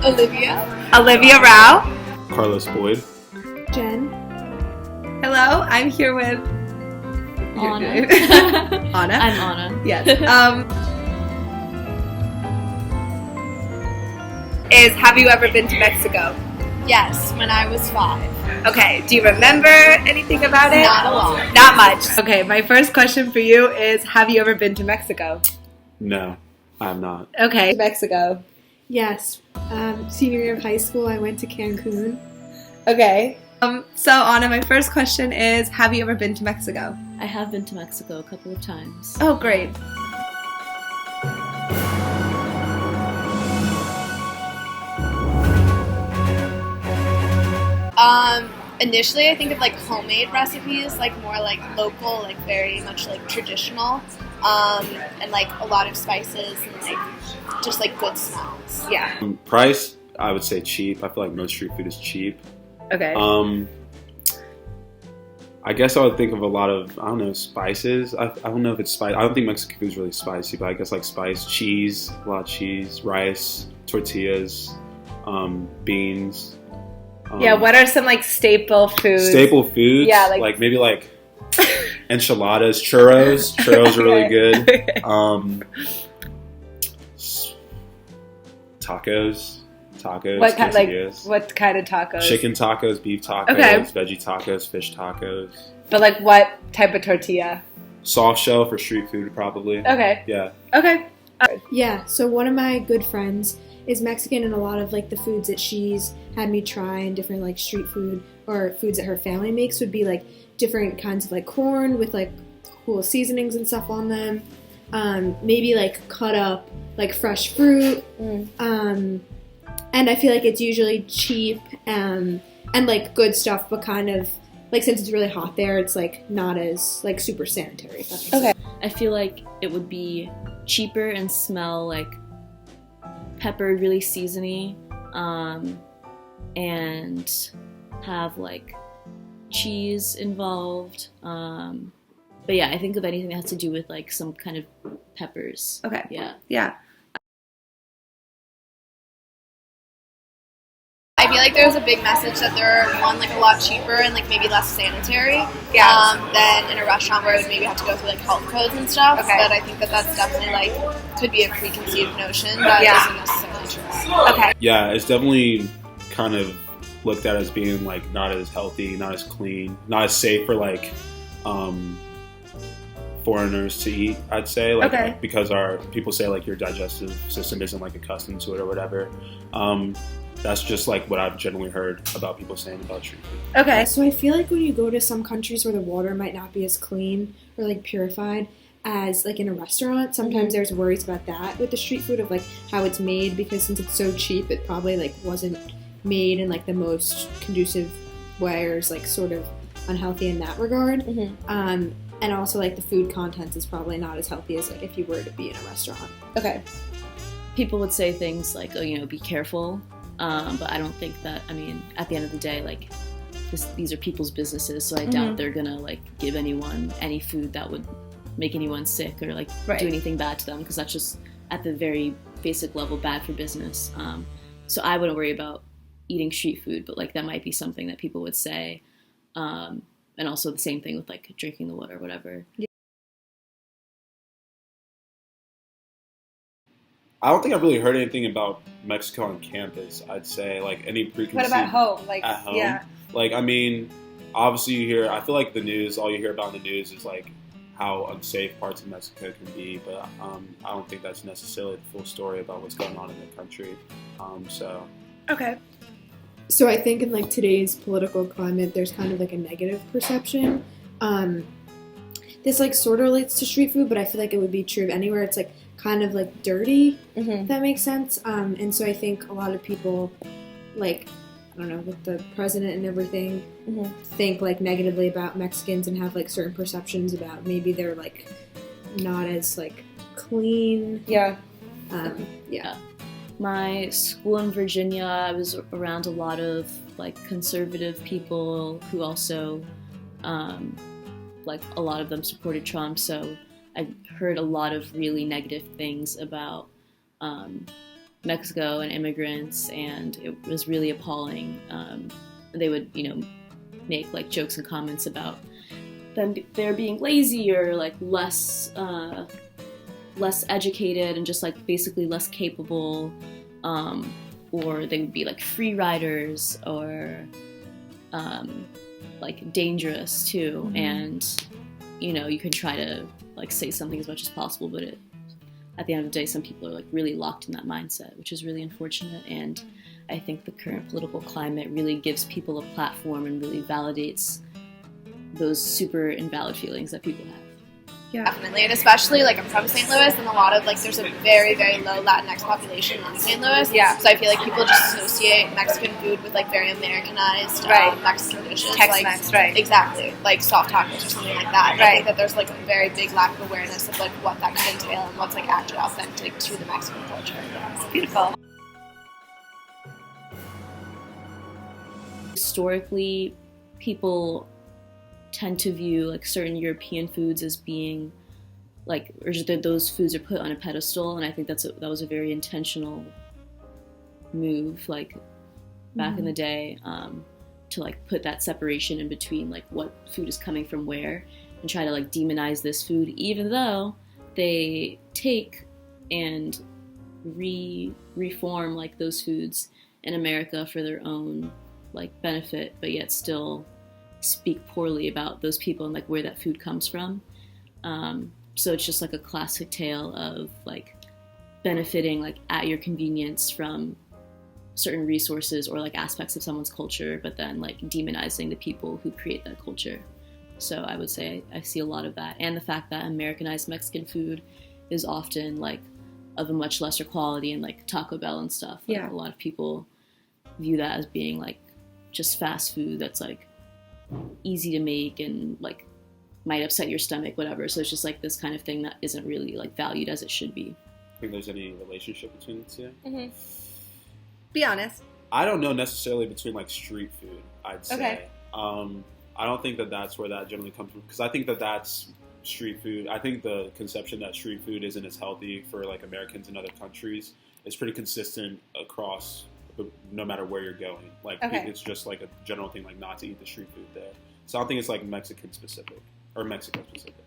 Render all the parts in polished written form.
Olivia Rao. Carlos Boyd. Jen. Hello, I'm here with Anna. Anna. I'm Anna. Yes. Is have you ever been to Mexico? Yes, when I was 5. Okay. Do you remember anything about it? Not a lot. Not much. Okay. My first question for you is: have you ever been to Mexico? No, I'm not. Okay. Mexico. Yes. Senior year of high school, I went to Cancun. Okay. So Anna, my first question is: have you ever been to Mexico? I have been to Mexico a couple of times. Oh, great. Initially, I think of like homemade recipes, like more like local, like very much like traditional, and like a lot of spices and like just like good smells. Yeah. Price, I would say cheap. I feel like most street food is cheap. Okay. I guess I would think of a lot of, I don't know, spices. I don't know if it's spicy. I don't think Mexican food is really spicy, but I guess like spice, cheese, a lot of cheese, rice, tortillas, beans. Yeah, what are some like staple foods? Staple foods? Yeah, like maybe like enchiladas, churros. Churros are really good. Okay. Tacos. What kind, quesadillas. what kind of tacos? Chicken tacos, beef tacos, Okay. veggie tacos, fish tacos. But like what type of tortilla? Soft shell for street food, probably. Okay. Yeah. Okay. Yeah, so one of my good friends is Mexican, and a lot of like the foods that she's had me try and different like street food or foods that her family makes would be like different kinds of like corn with like cool seasonings and stuff on them. Maybe like cut up like fresh fruit. And I feel like it's usually cheap and like good stuff, but kind of like since it's really hot there, it's like not as like super sanitary. If that makes sense. I feel like it would be cheaper and smell like peppered, really seasony, and have like cheese involved. But yeah, I think of anything that has to do with like some kind of peppers. Okay. Yeah. Yeah. I feel like there's a big message that they're like a lot cheaper and like maybe less sanitary Yeah. than in a restaurant where it would maybe have to go through like health codes and stuff. Okay. But I think that that's definitely like could be a preconceived notion that Yeah. isn't necessarily true. Okay. Yeah, it's definitely kind of looked at as being like not as healthy, not as clean, not as safe for like foreigners to eat, I'd say. Like Okay. because our people say like your digestive system isn't like accustomed to it or whatever. That's just like what I've generally heard about people saying about street food. Okay. So I feel like when you go to some countries where the water might not be as clean or like purified as like in a restaurant, sometimes there's worries about that with the street food of like how it's made, because since it's so cheap, it probably like wasn't made in like the most conducive way, or is like sort of unhealthy in that regard. And also like the food content is probably not as healthy as like if you were to be in a restaurant. Okay. People would say things like, oh, you know, be careful. But I don't think that, I mean, at the end of the day, like, these are people's businesses, so I doubt they're gonna, like, give anyone any food that would make anyone sick or, like, do anything bad to them, because that's just, at the very basic level, bad for business. So I wouldn't worry about eating street food, but, like, that might be something that people would say. And also the same thing with, like, drinking the water or whatever. I don't think I've really heard anything about Mexico on campus, I'd say. Like any preconceived. What about home? Like at home? Yeah. Like, I mean, obviously you hear, I feel like the news, all you hear about in the news is like how unsafe parts of Mexico can be, but I don't think that's necessarily the full story about what's going on in the country. Okay. So I think in like today's political climate, there's kind of like a negative perception. This like sort of relates to street food, but I feel like it would be true of anywhere. It's like kind of like dirty, if that makes sense. And so I think a lot of people, like, I don't know, with the president and everything, think like negatively about Mexicans and have like certain perceptions about maybe they're like not as like clean. Yeah. Yeah. My school in Virginia, I was around a lot of like conservative people who also, like a lot of them supported Trump. So I heard a lot of really negative things about Mexico and immigrants, and it was really appalling. They would, make like jokes and comments about them they're being lazy or like less educated and just like basically less capable, or they would be like free riders or like dangerous too. And you can try to like say something as much as possible, but at the end of the day, some people are like really locked in that mindset, which is really unfortunate. And I think the current political climate really gives people a platform and really validates those super invalid feelings that people have. Yeah. Definitely, and especially like I'm from St. Louis, and a lot of like there's a very, very low Latinx population in St. Louis. Yeah. So I feel like people just associate Mexican food with like very Americanized Mexican dishes, Tex-Mex, right? Exactly, like soft tacos or something like that. And I Right. think that there's like a very big lack of awareness of like what that can entail and what's like actually authentic to the Mexican culture. It's beautiful. Historically, people tend to view like certain European foods as being like, or just that those foods are put on a pedestal, and I think that was a very intentional move, like back in the day, to like put that separation in between like what food is coming from where, and try to like demonize this food, even though they take and reform like those foods in America for their own like benefit, but yet still speak poorly about those people and like where that food comes from. So it's just like a classic tale of like benefiting like at your convenience from certain resources or like aspects of someone's culture, but then like demonizing the people who create that culture. So I would say I see a lot of that, and the fact that Americanized Mexican food is often like of a much lesser quality, and like Taco Bell and stuff. Like, Yeah. a lot of people view that as being like just fast food that's like easy to make and like might upset your stomach, whatever. So it's just like this kind of thing that isn't really like valued as it should be. Think there's any relationship between the two? Mm-hmm. Be honest. I don't know necessarily between like street food, I'd say. Okay. I don't think that that's where that generally comes from, because I think that that's street food. I think the conception that street food isn't as healthy for like Americans in other countries is pretty consistent across no matter where you're going. Like it's just like a general thing, like not to eat the street food there. So I don't think it's like Mexican specific or Mexico specific.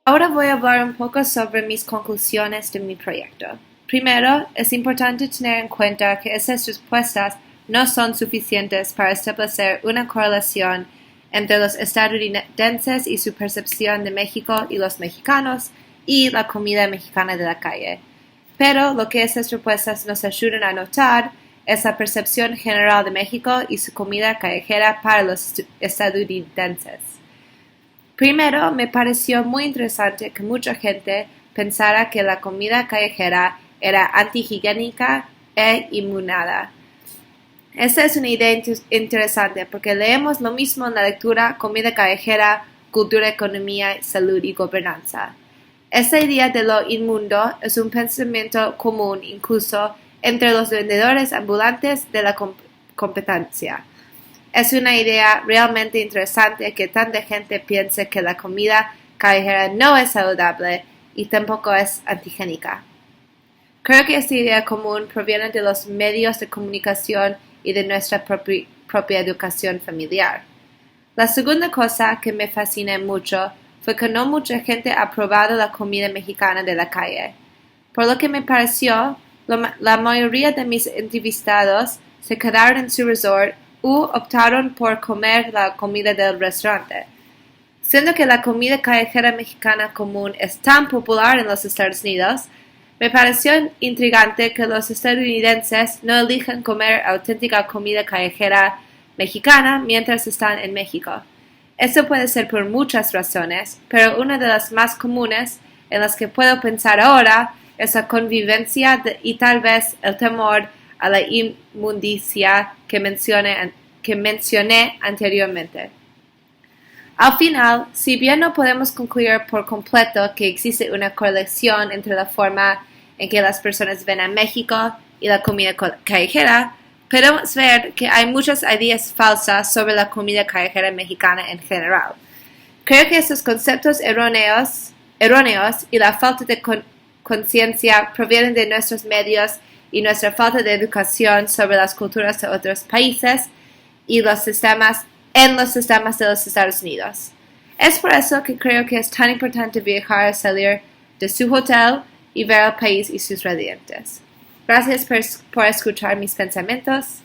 Ahora voy a hablar un poco sobre mis conclusiones de mi proyecto. Primero, es importante tener en cuenta que esas respuestas no son suficientes para establecer una correlación entre los estadounidenses y su percepción de México y los mexicanos y la comida mexicana de la calle. Pero lo que esas respuestas nos ayudan a notar es la percepción general de México y su comida callejera para los estadounidenses. Primero, me pareció muy interesante que mucha gente pensara que la comida callejera era antihigiénica e inmunada. Esta es una idea interesante porque leemos lo mismo en la lectura Comida callejera, cultura, economía, salud y gobernanza. Esta idea de lo inmundo es un pensamiento común incluso entre los vendedores ambulantes de la competencia. Es una idea realmente interesante que tanta gente piense que la comida callejera no es saludable y tampoco es antigénica. Creo que esta idea común proviene de los medios de comunicación y de nuestra propia educación familiar. La segunda cosa que me fascinó mucho fue que no mucha gente ha probado la comida mexicana de la calle. Por lo que me pareció, la mayoría de mis entrevistados se quedaron en su resort u optaron por comer la comida del restaurante. Siendo que la comida callejera mexicana común es tan popular en los Estados Unidos, me pareció intrigante que los estadounidenses no elijan comer auténtica comida callejera mexicana mientras están en México. Esto puede ser por muchas razones, pero una de las más comunes en las que puedo pensar ahora es la convivencia y tal vez el temor a la inmundicia que mencioné anteriormente. Al final, si bien no podemos concluir por completo que existe una correlación entre la forma en que las personas ven a México y la comida callejera, podemos ver que hay muchas ideas falsas sobre la comida callejera mexicana en general. Creo que estos conceptos erróneos erróneos y la falta de conciencia provienen de nuestros medios y nuestra falta de educación sobre las culturas de otros países y los sistemas de los Estados Unidos. Es por eso que creo que es tan importante viajar, salir de su hotel y ver el país y sus residentes. Gracias por escuchar mis pensamientos.